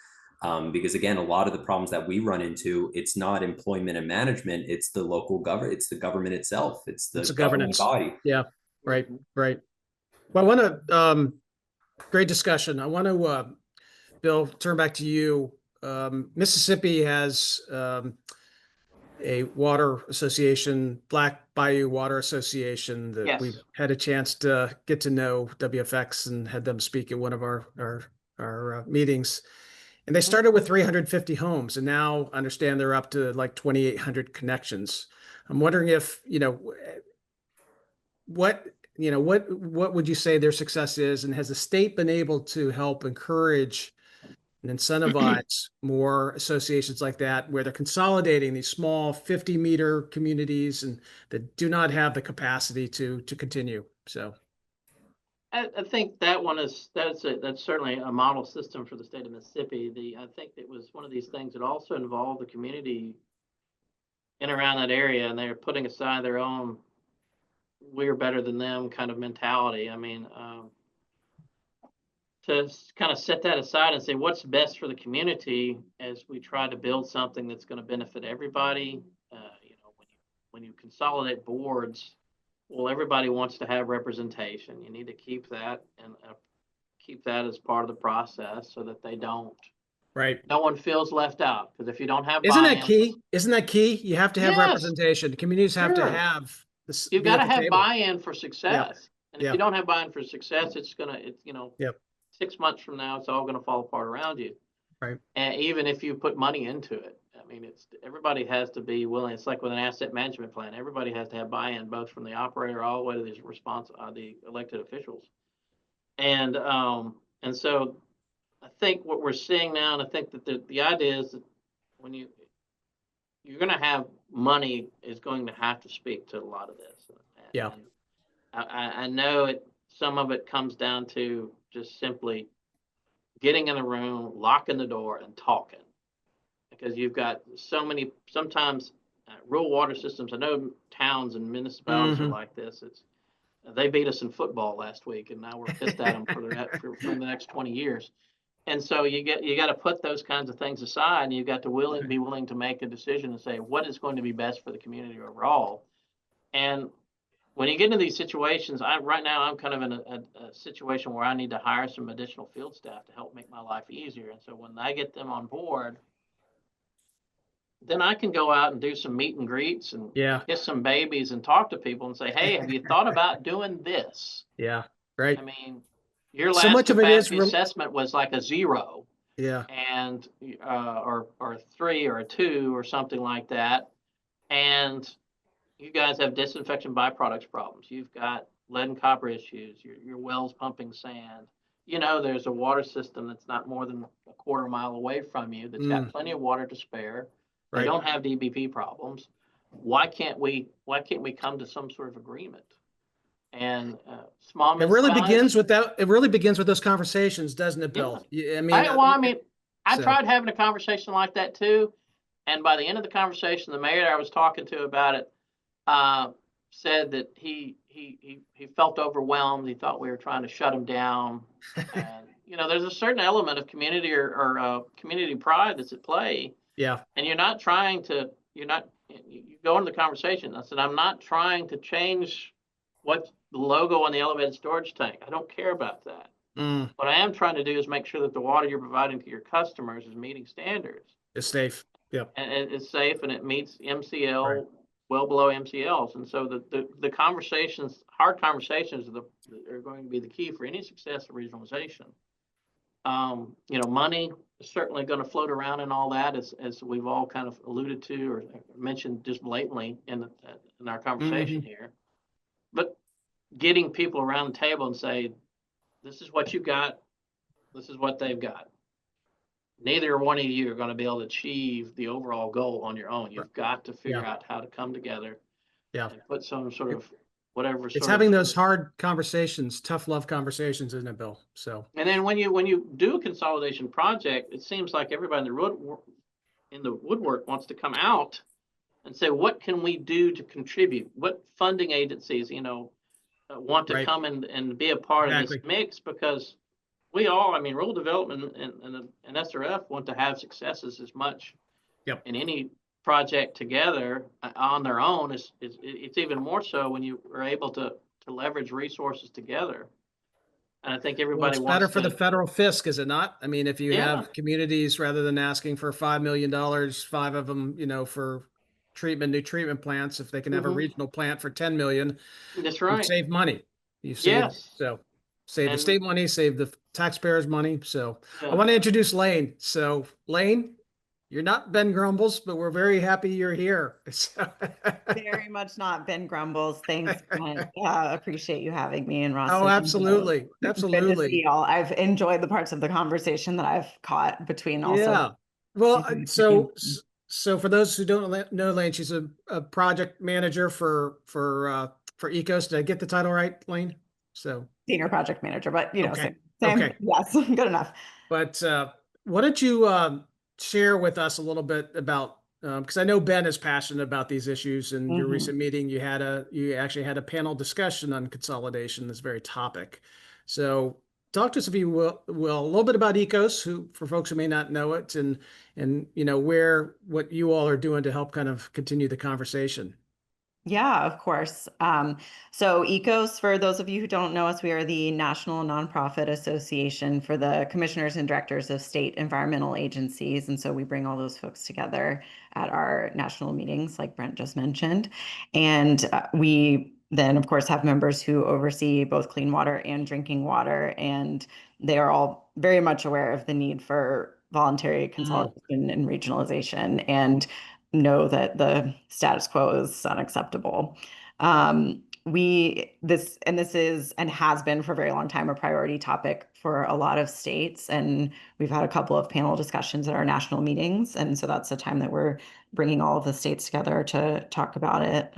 Because again, a lot of the problems that we run into, it's not employment and management, it's the local government, it's the government itself, it's the government body. Yeah, right. Well, I want to, great discussion. I want to, Bill, turn back to you. Mississippi has a water association, Black Bayou Water Association, that we've had a chance to get to know WFX and had them speak at one of our meetings. And they started with 350 homes, and now I understand they're up to like 2,800 connections. I'm wondering if, what, what would you say their success is, and has the state been able to help encourage and incentivize more associations like that, where they're consolidating these small 50-meter communities and that do not have the capacity to continue? So, I think that one that's certainly a model system for the state of Mississippi. I think it was one of these things that also involved the community in around that area, and they're putting aside their own "we're better than them" kind of mentality. I mean, to kind of set that aside and say what's best for the community as we try to build something that's going to benefit everybody. When you consolidate boards, well, everybody wants to have representation. You need to keep that and keep that as part of the process so that right. no one feels left out. Because if you don't have Isn't that buy-in, key? Isn't that key? You have to have yes, representation. Communities have to sure. have this, You've be got at to the have table. buy-in for success. And if Yeah. you don't have buy-in for success, Yep. 6 months from now, it's all going to fall apart around you. Right. And even if you put money into it, I mean, everybody has to be willing. It's like with an asset management plan. Everybody has to have buy-in, both from the operator all the way to the elected officials. And so I think what we're seeing now, and I think that the idea is that when you're going to have money is going to have to speak to a lot of this. Yeah. And I know some of it comes down to just simply getting in the room, locking the door, and talking. Because you've got sometimes rural water systems. I know towns and municipalities are like this. They beat us in football last week, and now we're pissed at them for the next 20 years. And so you got to put those kinds of things aside, and you've got to be willing to make a decision and say what is going to be best for the community overall. And when you get into these situations, right now I'm kind of in a situation where I need to hire some additional field staff to help make my life easier. And so when I get them on board, then I can go out and do some meet and greets and kiss some babies and talk to people and say, hey, have you thought about doing this? Yeah. Right. I mean, your So last much of it is capacity assessment was like a 0. Yeah. And or a 3 or a 2 or something like that. And you guys have disinfection byproducts problems. You've got lead and copper issues. Your wells pumping sand. There's a water system that's not more than a quarter mile away from you that's got plenty of water to spare. They don't have DBP problems. Why can't we come to some sort of agreement? And small. It really begins with that. It really begins with those conversations, doesn't it, Bill? Yeah. I mean, I tried having a conversation like that too, and by the end of the conversation, the mayor I was talking to about it said that he felt overwhelmed. He thought we were trying to shut him down, and there's a certain element of community or community pride that's at play. Yeah. And you go into the conversation. I said, I'm not trying to change what's the logo on the elevated storage tank. I don't care about that. What I am trying to do is make sure that the water you're providing to your customers is meeting standards. It's safe. Yep. And it's safe and it meets MCL well below MCLs. And so the conversations, hard conversations are going to be the key for any success of regionalization. Money is certainly going to float around and all that, as we've all kind of alluded to or mentioned just blatantly in our conversation here. But getting people around the table and say, this is what you got, this is what they've got. Neither one of you are going to be able to achieve the overall goal on your own. You've got to figure out how to come together and put some sort of whatever. It's having those hard conversations, tough love conversations, isn't it, Bill? So. And then when you do a consolidation project, it seems like everybody in the woodwork wants to come out and say, what can we do to contribute? What funding agencies, want to come and be a part of this mix? Because we all, rural development and SRF want to have successes as much in any project together on their own. It's even more so when you are able to leverage resources together. And I think everybody wants better for the federal fisc, is it not? I mean, if you have communities, rather than asking for $5 million, 5 of them, for new treatment plants, if they can have a regional plant for 10 million, that's right. You save money. You save Save the And state money, save the taxpayers' money. So I yeah, want to introduce Lane. So Lane, you're not Ben Grumbles, but we're very happy you're here. So- Very much not Ben Grumbles. Thanks, Brent. Appreciate you having me, and Ross. Oh, and Bill. absolutely. Good to Absolutely. see y'all. I've enjoyed the parts of the conversation that I've caught between also. Yeah. Well, so Mm-hmm. so for those who don't know Lane, she's a project manager for Ecos. Did I get the title right, Lane? So Senior project manager, but okay. same. Okay. Yes, good enough. But why don't you share with us a little bit about because I know Ben is passionate about these issues. In your Mhm. recent meeting, you actually had a panel discussion on consolidation, this very topic. So talk to us, if you will, a little bit about Ecos, who for folks who may not know it, and what you all are doing to help kind of continue the conversation. Yeah, of course. So ECOS, for those of you who don't know us, we are the National Nonprofit Association for the Commissioners and Directors of State Environmental Agencies. And so we bring all those folks together at our national meetings, like Brent just mentioned. And we then, of course, have members who oversee both clean water and drinking water. And they are all very much aware of the need for voluntary consolidation and regionalization, and know that the status quo is unacceptable. This is and has been for a very long time a priority topic for a lot of states, and we've had a couple of panel discussions at our national meetings, and so that's the time that we're bringing all of the states together to talk about it.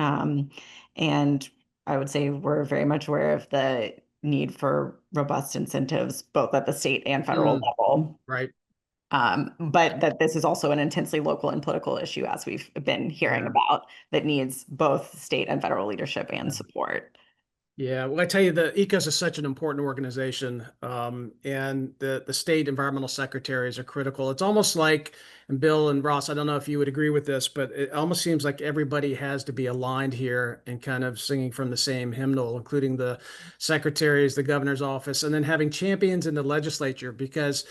And I would say we're very much aware of the need for robust incentives, both at the state and federal level. Right. But that this is also an intensely local and political issue, as we've been hearing Yeah. about, that needs both state and federal leadership and Yeah. support. Yeah, well, I tell you, the ECOS is such an important organization, and the state environmental secretaries are critical. It's almost like, and Bill and Ross, I don't know if you would agree with this, but it almost seems like everybody has to be aligned here and kind of singing from the same hymnal, including the secretaries, the governor's office, and then having champions in the legislature, because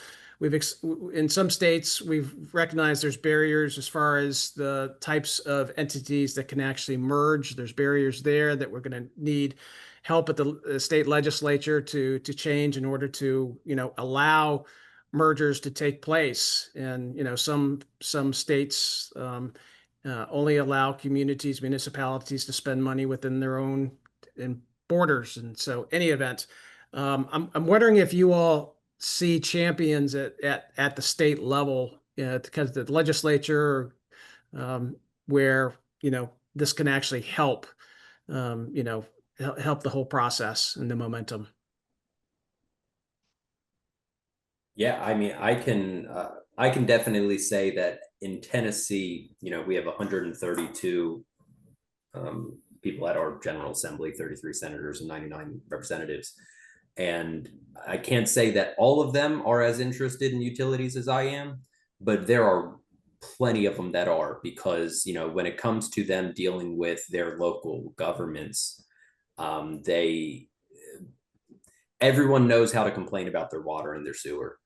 in some states we've recognized there's barriers as far as the types of entities that can actually merge. There's barriers there that we're going to need help at the state legislature to change in order to allow mergers to take place. And some states only allow communities, municipalities to spend money within their own borders. And so, any event, I'm wondering if you all see champions at the state level, because the legislature, where this can actually help um, you know, help the whole process and the momentum. Yeah, I mean, I can definitely say that in Tennessee, we have 132 people at our General Assembly, 33 senators and 99 representatives. And I can't say that all of them are as interested in utilities as I am, but there are plenty of them that are, because, when it comes to them dealing with their local governments, they everyone knows how to complain about their water and their sewer.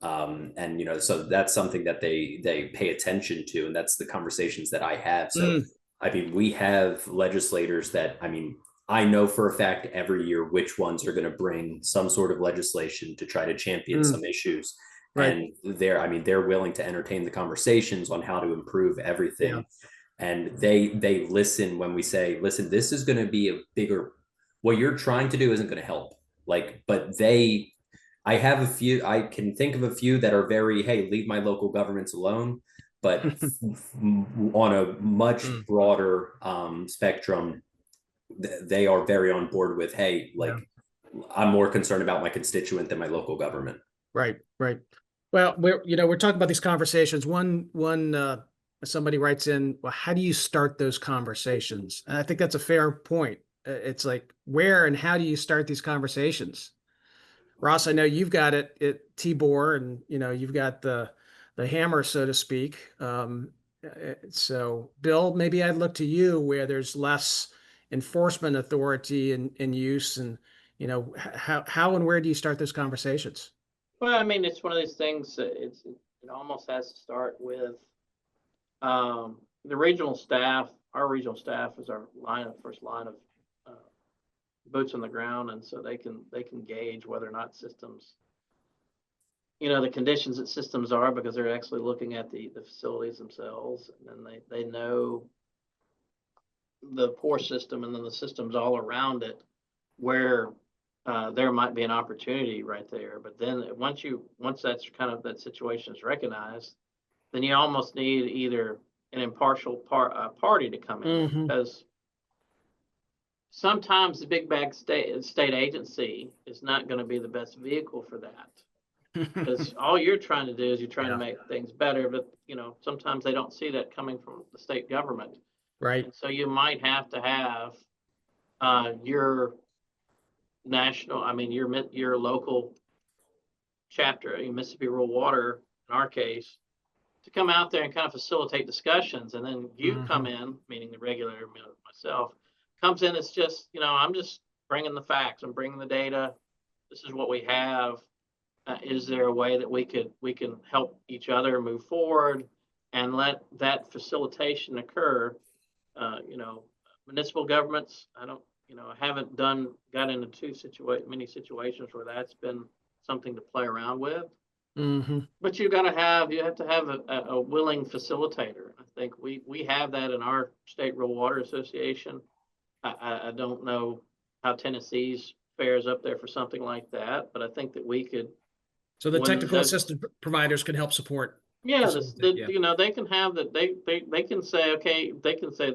And so that's something that they pay attention to, and that's the conversations that I have. So I mean, we have legislators that, I mean, I know for a fact every year which ones are going to bring some sort of legislation to try to champion some issues. Right. And they're willing to entertain the conversations on how to improve everything. Yeah. And they listen when we say, listen, this is going to be a bigger, what you're trying to do isn't going to help. But I have a few, I can think of a few that are very, hey, leave my local governments alone. But on a much broader spectrum, they are very on board with, hey, I'm more concerned about my constituent than my local government. Right. Right. Well, we're talking about these conversations. One somebody writes in, well, how do you start those conversations? And I think that's a fair point. It's like, where and how do you start these conversations? Ross, I know you've got it at Tibor, and you've got the hammer, so to speak. So, Bill, maybe I'd look to you where there's less enforcement authority in use, and how and where do you start those conversations? well, I mean, it's one of these things. It almost has to start with the regional staff. Our regional staff is our first line of boots on the ground, and so they can gauge whether or not systems, the conditions that systems are, because they're actually looking at the facilities themselves, and then they know the poor system and then the systems all around it where there might be an opportunity right there. But then once that's kind of that situation is recognized, then you almost need either an impartial party to come in, because sometimes the big bag state agency is not going to be the best vehicle for that. Because all you're trying to do is you're trying to make things better, but sometimes they don't see that coming from the state government. Right. And so you might have to have your national, your local chapter, Mississippi Rural Water, in our case, to come out there and kind of facilitate discussions. And then you come in, meaning the regulator, myself, comes in. It's just, I'm just bringing the facts. I'm bringing the data. This is what we have. Is there a way that we can help each other move forward and let that facilitation occur? Municipal governments, I haven't got into many situations where that's been something to play around with. But you have to have a willing facilitator. I think we have that in our state rural water association. I don't know how Tennessee's fares up there for something like that, but I think that we could. So the technical assistance providers can help support. Yeah, they can have that. They can say, okay,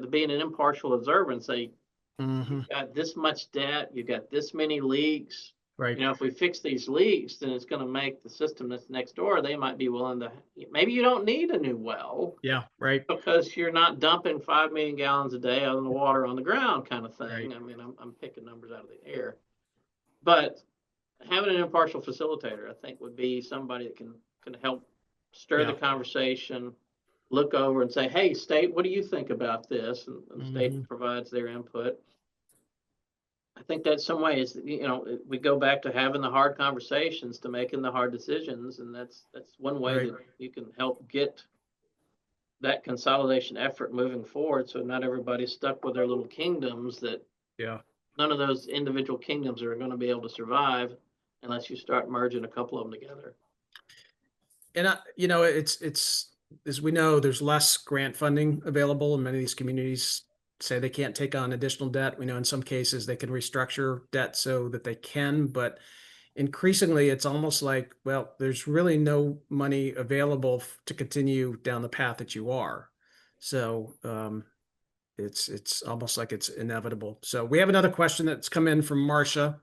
being an impartial observer and say, you've got this much debt, you got this many leaks. Right. If we fix these leaks, then it's going to make the system that's next door. They might be willing to. Maybe you don't need a new well. Yeah. Right. Because you're not dumping 5 million gallons a day on the water on the ground, kind of thing. Right. I'm picking numbers out of the air, but having an impartial facilitator, I think, would be somebody that can help stir the conversation, look over and say, hey, state, what do you think about this? And state provides their input. I think that some ways, we go back to having the hard conversations to making the hard decisions. And that's one way that you can help get that consolidation effort moving forward. So not everybody's stuck with their little kingdoms that none of those individual kingdoms are going to be able to survive unless you start merging a couple of them together. And it's as we know, there's less grant funding available, and many of these communities say they can't take on additional debt. We know in some cases they can restructure debt so that they can, but increasingly it's almost like, well, there's really no money available to continue down the path that you are. So it's almost like it's inevitable. So we have another question that's come in from Marcia.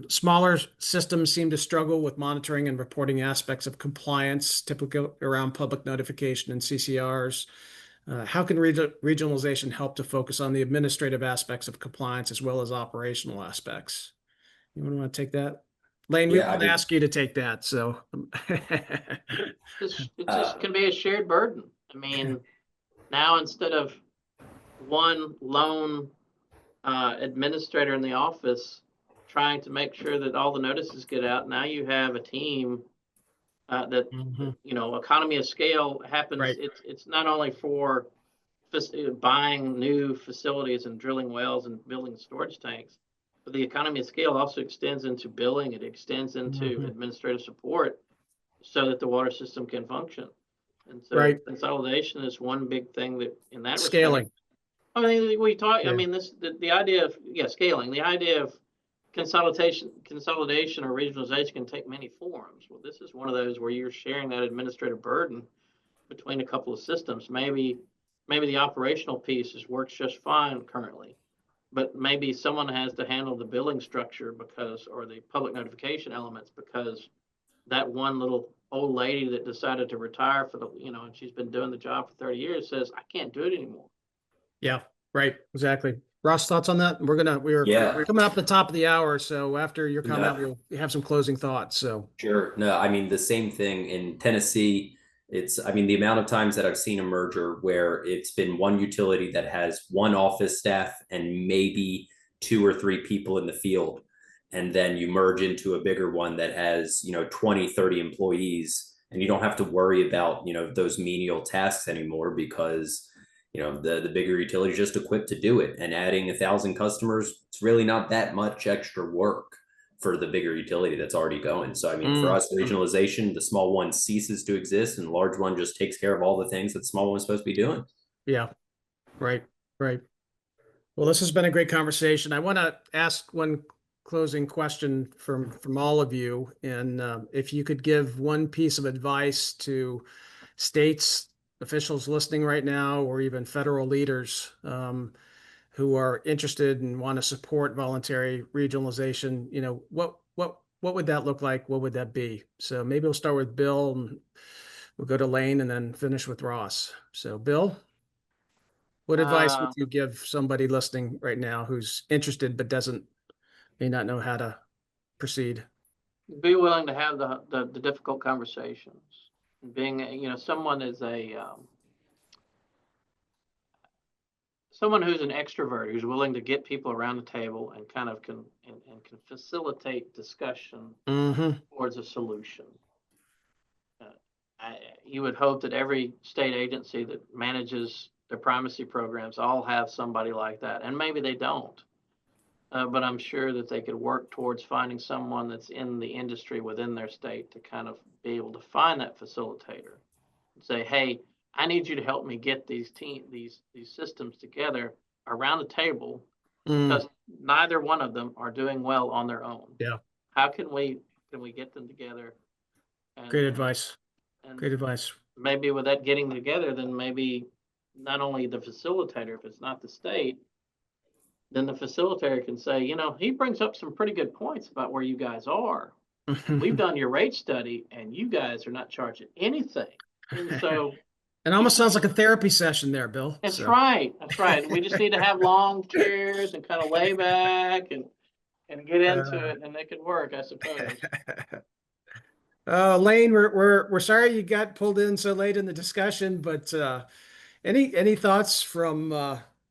Smaller systems seem to struggle with monitoring and reporting aspects of compliance, typically around public notification and CCRs. How can regionalization help to focus on the administrative aspects of compliance as well as operational aspects? You want to take that? Lane, we want to ask you to take that. So it just can be a shared burden. Now instead of one lone administrator in the office trying to make sure that all the notices get out, now you have a team that economy of scale happens. Right. It's not only for buying new facilities and drilling wells and building storage tanks, but the economy of scale also extends into billing. It extends into administrative support so that the water system can function. And so consolidation is one big thing that in that scaling. Respect, we talk. The idea of scaling. The idea of consolidation or regionalization can take many forms. Well, this is one of those where you're sharing that administrative burden between a couple of systems. Maybe the operational piece works just fine currently, but maybe someone has to handle the billing structure or the public notification elements because that one little old lady that decided to retire and she's been doing the job for 30 years says, I can't do it anymore. Yeah, right. Exactly. Ross, thoughts on that? We're coming up the top of the hour. So after your comment, we'll have some closing thoughts. So sure. No, the same thing in Tennessee. It's, the amount of times that I've seen a merger where it's been one utility that has one office staff and maybe 2 or 3 people in the field. And then you merge into a bigger one that has, 20, 30 employees, and you don't have to worry about, those menial tasks anymore because, the bigger utility is just equipped to do it, and adding 1,000 customers, it's really not that much extra work for the bigger utility that's already going. So, I mean, for us, regionalization, the small one ceases to exist and the large one just takes care of all the things that the small one is supposed to be doing. Yeah, right, right. Well, this has been a great conversation. I want to ask one closing question from all of you, and if you could give one piece of advice to states officials listening right now, or even federal leaders who are interested and want to support voluntary regionalization, what would that look like? What would that be? So maybe we'll start with Bill, and we'll go to Lane, and then finish with Ross. So, Bill, what advice would you give somebody listening right now who's interested but may not know how to proceed? Be willing to have the difficult conversations. Being, someone is someone who's an extrovert, who's willing to get people around the table and kind of can facilitate discussion towards a solution. You would hope that every state agency that manages their primacy programs all have somebody like that, and maybe they don't. But I'm sure that they could work towards finding someone that's in the industry within their state to kind of be able to find that facilitator and say, hey, I need you to help me get these systems together around the table because neither one of them are doing well on their own. Yeah. How can we get them together? Great advice. Great advice. Maybe with that getting together, then maybe not only the facilitator, if it's not the state, then the facilitator can say, he brings up some pretty good points about where you guys are. We've done your rate study and you guys are not charging anything. And so it almost sounds like a therapy session there, Bill. That's right. That's right. We just need to have long chairs and kind of lay back and get into it, and it could work, I suppose. Lane, we're sorry you got pulled in so late in the discussion, but any thoughts from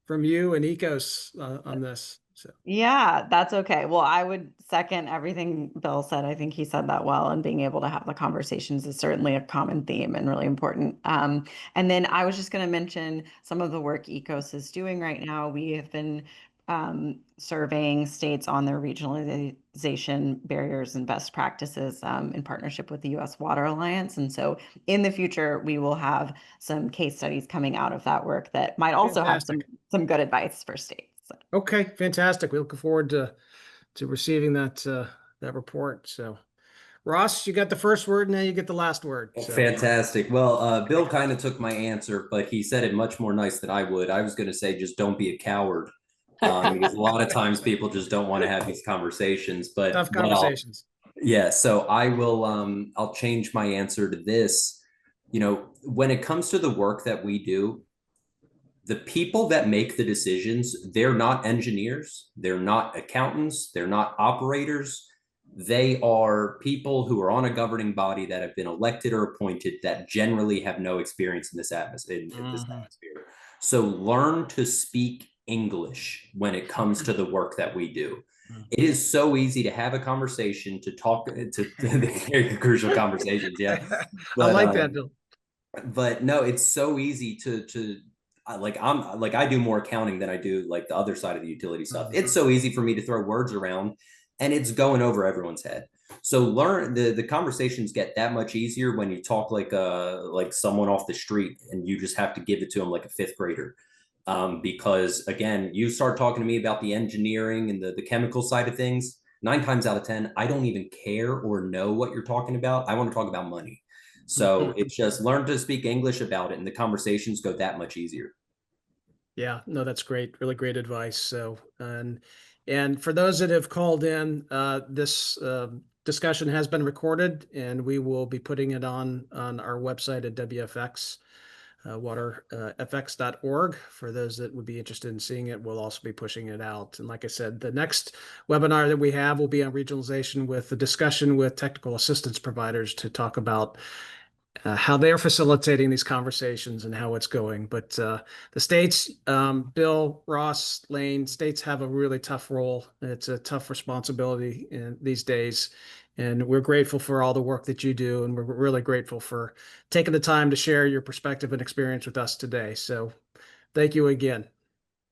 you and Ecos on this? So. Yeah, that's okay. Well, I would second everything Bill said. I think he said that well, and being able to have the conversations is certainly a common theme and really important. And then I was just going to mention some of the work Ecos is doing right now. We have been surveying states on their regionalization barriers and best practices in partnership with the U.S. Water Alliance. And so in the future, we will have some case studies coming out of that work that might also have some good advice for states. Okay, fantastic. We look forward to receiving that report. So, Ross, you got the first word, and then you get the last word. So. Fantastic. Well, Bill kind of took my answer, but he said it much more nice than I would. I was going to say, just don't be a coward, because a lot of times people just don't want to have these conversations. But tough conversations. Yeah. So I will. I'll change my answer to this. When it comes to the work that we do, the people that make the decisions, they're not engineers, they're not accountants, they're not operators. They are people who are on a governing body that have been elected or appointed that generally have no experience in this atmosphere. So learn to speak English when it comes to the work that we do. It is so easy to have a conversation, to talk to the crucial conversations. Yeah. But, I like that, Bill. But no, it's so easy to I do more accounting than I do like the other side of the utility stuff. It's so easy for me to throw words around and it's going over everyone's head. So learn the conversations get that much easier when you talk like someone off the street and you just have to give it to them like a fifth grader. Because again, you start talking to me about the engineering and the chemical side of things, 9 times out of 10, I don't even care or know what you're talking about. I want to talk about money. So it's just learn to speak English about it and the conversations go that much easier. Yeah, no, that's great. Really great advice. So, and for those that have called in, this discussion has been recorded and we will be putting it on our website at WFX, waterfx.org. For those that would be interested in seeing it, we'll also be pushing it out. And like I said, the next webinar that we have will be on regionalization with a discussion with technical assistance providers to talk about how they're facilitating these conversations and how it's going. But the states, Bill, Ross, Lane, states have a really tough role. It's a tough responsibility these days. And we're grateful for all the work that you do. And we're really grateful for taking the time to share your perspective and experience with us today. So thank you again.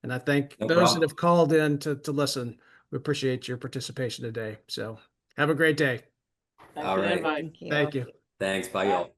And I thank No those that problem. have called in to listen. We appreciate your participation today. So have a great day. Thanks All for the right. invite. Thank you. Thank you. Thanks. Bye, y'all.